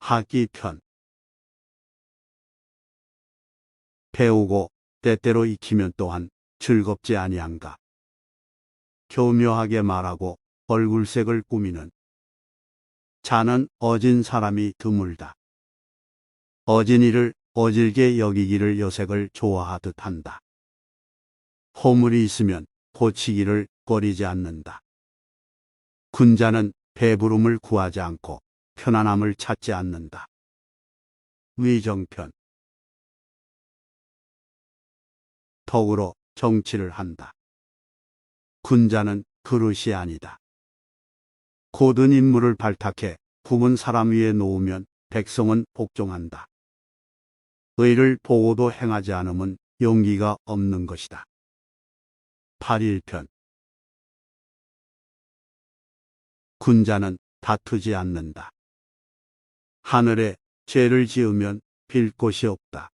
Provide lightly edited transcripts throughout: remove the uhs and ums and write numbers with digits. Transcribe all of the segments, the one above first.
하기 편. 배우고 때때로 익히면 또한 즐겁지 아니한가. 교묘하게 말하고 얼굴색을 꾸미는 자는 어진 사람이 드물다. 어진이를 어질게 여기기를 여색을 좋아하듯 한다. 허물이 있으면 고치기를 꺼리지 않는다. 군자는 배부름을 구하지 않고 편안함을 찾지 않는다. 위정편. 덕으로 정치를 한다. 군자는 그릇이 아니다. 고든 인물을 발탁해 품은 사람 위에 놓으면 백성은 복종한다. 의를 보고도 행하지 않으면 용기가 없는 것이다. 8일편. 군자는 다투지 않는다. 하늘에 죄를 지으면 빌 곳이 없다.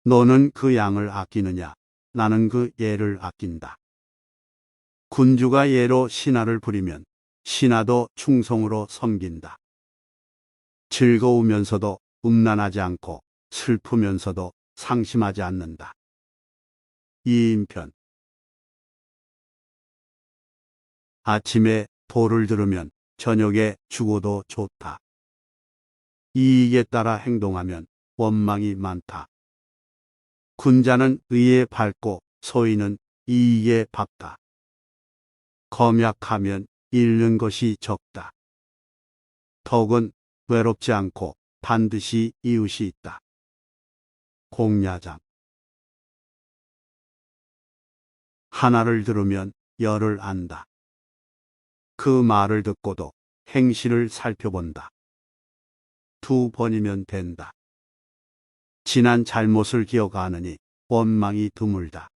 너는 그 양을 아끼느냐? 나는 그 예를 아낀다. 군주가 예로 신하를 부리면 신하도 충성으로 섬긴다. 즐거우면서도 음란하지 않고 슬프면서도 상심하지 않는다. 2인편. 아침에 도를 들으면 저녁에 죽어도 좋다. 이익에 따라 행동하면 원망이 많다. 군자는 의에 밝고 소인은 이익에 밝다. 검약하면 잃는 것이 적다. 덕은 외롭지 않고 반드시 이웃이 있다. 공야장. 하나를 들으면 열을 안다. 그 말을 듣고도 행실을 살펴본다. 2번이면 된다. 지난 잘못을 기억하느니 원망이 드물다.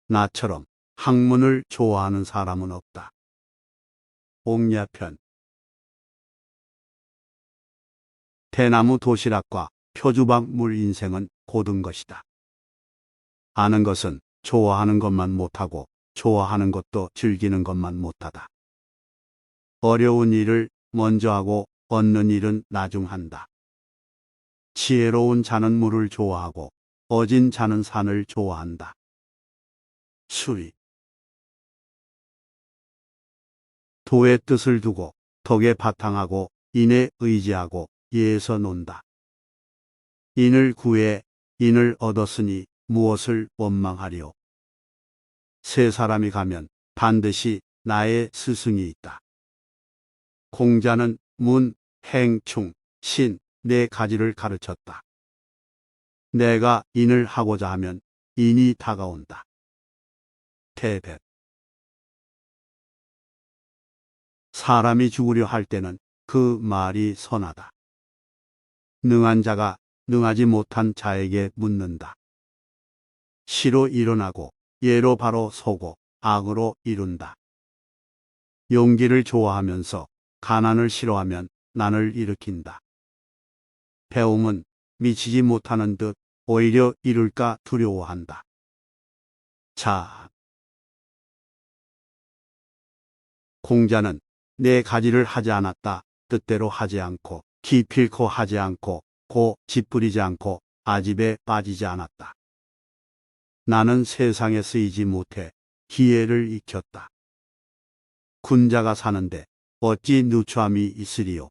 나처럼 학문을 좋아하는 사람은 없다. 옥야편. 대나무 도시락과 표주박 물 인생은 고든 것이다. 아는 것은 좋아하는 것만 못하고 좋아하는 것도 즐기는 것만 못하다. 어려운 일을 먼저 하고 얻는 일은 나중한다. 지혜로운 자는 물을 좋아하고 어진 자는 산을 좋아한다. 수리. 도의 뜻을 두고 덕에 바탕하고 인에 의지하고 예에서 논다. 인을 구해 인을 얻었으니 무엇을 원망하리오. 세 사람이 가면 반드시 나의 스승이 있다. 공자는 문, 행, 충, 신 네 가지를 가르쳤다. 내가 인을 하고자 하면 인이 다가온다. 태백. 사람이 죽으려 할 때는 그 말이 선하다. 능한 자가 능하지 못한 자에게 묻는다. 시로 일어나고 예로 바로 서고 악으로 이룬다. 용기를 좋아하면서 가난을 싫어하면 난을 일으킨다. 배움은 미치지 못하는 듯 오히려 이룰까 두려워한다. 자. 공자는 네 가지를 하지 않았다. 뜻대로 하지 않고 기필코 하지 않고 고 짓부리지 않고 아집에 빠지지 않았다. 나는 세상에 쓰이지 못해 기회를 익혔다. 군자가 사는데 어찌 누추함이 있으리요.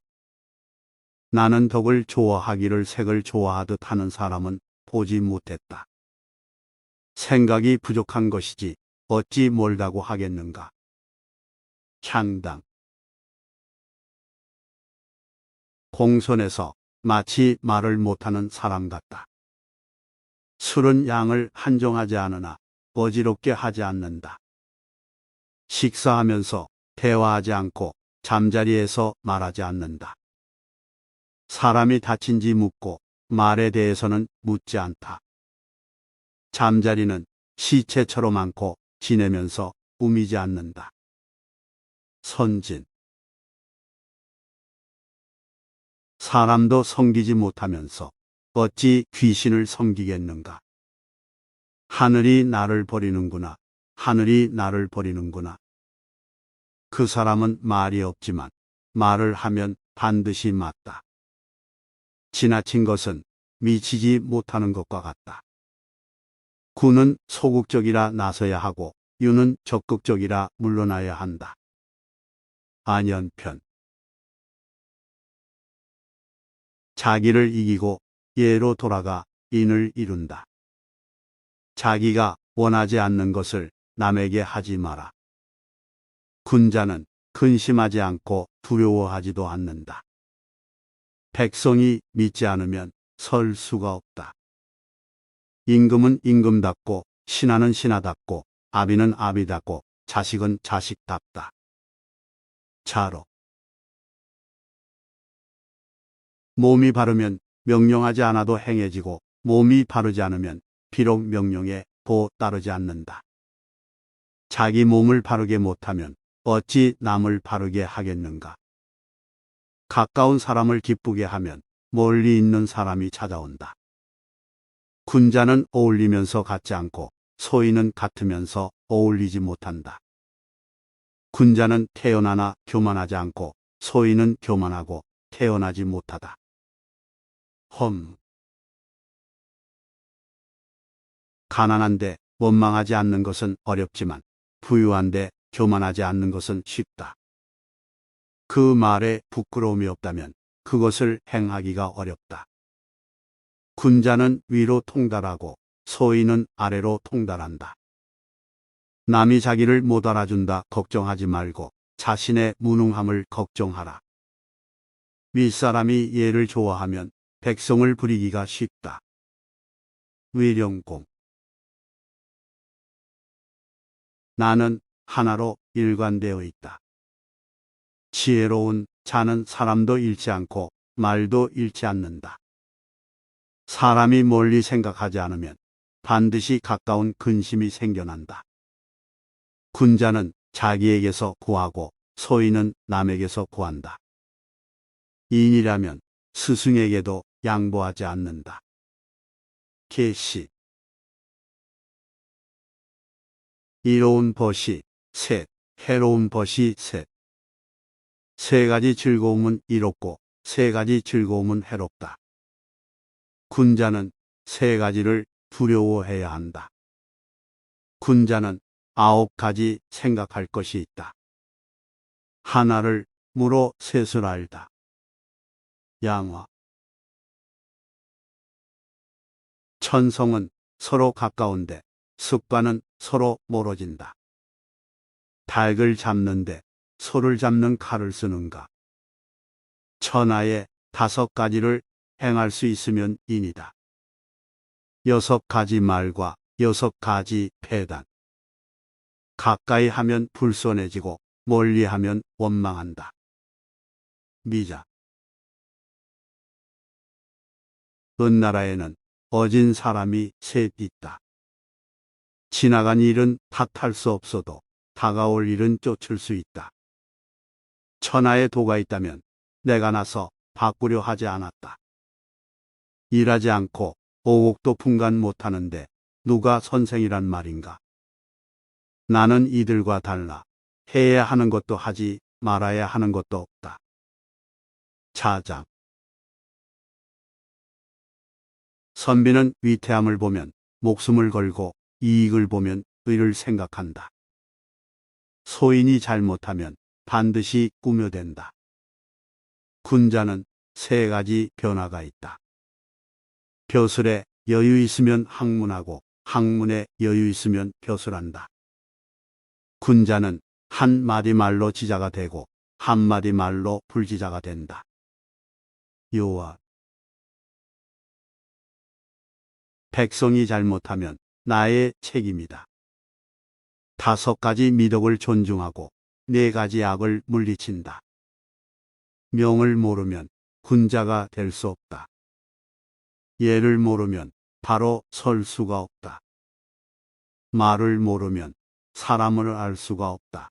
나는 덕을 좋아하기를 색을 좋아하듯 하는 사람은 보지 못했다. 생각이 부족한 것이지 어찌 멀다고 하겠는가. 향당. 공손해서 마치 말을 못하는 사람 같다. 술은 양을 한정하지 않으나 어지럽게 하지 않는다. 식사하면서 대화하지 않고 잠자리에서 말하지 않는다. 사람이 다친지 묻고 말에 대해서는 묻지 않다. 잠자리는 시체처럼 않고 지내면서 꾸미지 않는다. 선진. 사람도 섬기지 못하면서 어찌 귀신을 섬기겠는가. 하늘이 나를 버리는구나. 하늘이 나를 버리는구나. 그 사람은 말이 없지만 말을 하면 반드시 맞다. 지나친 것은 미치지 못하는 것과 같다. 구는 소극적이라 나서야 하고 유는 적극적이라 물러나야 한다. 안연편. 자기를 이기고 예로 돌아가 인을 이룬다. 자기가 원하지 않는 것을 남에게 하지 마라. 군자는 근심하지 않고 두려워하지도 않는다. 백성이 믿지 않으면 설 수가 없다. 임금은 임금답고 신하는 신하답고 아비는 아비답고 자식은 자식답다. 자로. 몸이 바르면 명령하지 않아도 행해지고 몸이 바르지 않으면 비록 명령에 도 따르지 않는다. 자기 몸을 바르게 못하면 어찌 남을 바르게 하겠는가. 가까운 사람을 기쁘게 하면 멀리 있는 사람이 찾아온다. 군자는 어울리면서 같지 않고 소인은 같으면서 어울리지 못한다. 군자는 태어나나 교만하지 않고 소인은 교만하고 태어나지 못하다. 험. 가난한데 원망하지 않는 것은 어렵지만 부유한데 교만하지 않는 것은 쉽다. 그 말에 부끄러움이 없다면 그것을 행하기가 어렵다. 군자는 위로 통달하고 소인은 아래로 통달한다. 남이 자기를 못 알아준다 걱정하지 말고 자신의 무능함을 걱정하라. 윗사람이 예를 좋아하면 백성을 부리기가 쉽다. 위령공. 나는 하나로 일관되어 있다. 지혜로운 자는 사람도 잃지 않고 말도 잃지 않는다. 사람이 멀리 생각하지 않으면 반드시 가까운 근심이 생겨난다. 군자는 자기에게서 구하고 소인은 남에게서 구한다. 인이라면 스승에게도 양보하지 않는다. 계시. 이로운 벗이 셋, 해로운 벗이 셋. 세 가지 즐거움은 이롭고 세 가지 즐거움은 해롭다. 군자는 세 가지를 두려워해야 한다. 군자는 9가지 생각할 것이 있다. 하나를 물어 셋을 알다. 양화. 천성은 서로 가까운데 습관은 서로 멀어진다. 닭을 잡는데 소를 잡는 칼을 쓰는가. 천하에 5가지를 행할 수 있으면 인이다. 6가지 말과 6가지 패단. 가까이 하면 불손해지고 멀리 하면 원망한다. 미자. 은나라에는 어진 사람이 셋 있다. 지나간 일은 탓할 수 없어도 다가올 일은 쫓을 수 있다. 천하에 도가 있다면 내가 나서 바꾸려 하지 않았다. 일하지 않고 오곡도 분간 못하는데 누가 선생이란 말인가. 나는 이들과 달라 해야 하는 것도 하지 말아야 하는 것도 없다. 자장. 선비는 위태함을 보면 목숨을 걸고 이익을 보면 의를 생각한다. 소인이 잘못하면 반드시 꾸며댄다. 군자는 3가지 변화가 있다. 벼슬에 여유 있으면 학문하고 학문에 여유 있으면 벼슬한다. 군자는 한마디 말로 지자가 되고 한마디 말로 불지자가 된다. 요압. 백성이 잘못하면 나의 책임이다. 5가지 미덕을 존중하고 4가지 악을 물리친다. 명을 모르면 군자가 될 수 없다. 예를 모르면 바로 설 수가 없다. 말을 모르면 사람을 알 수가 없다.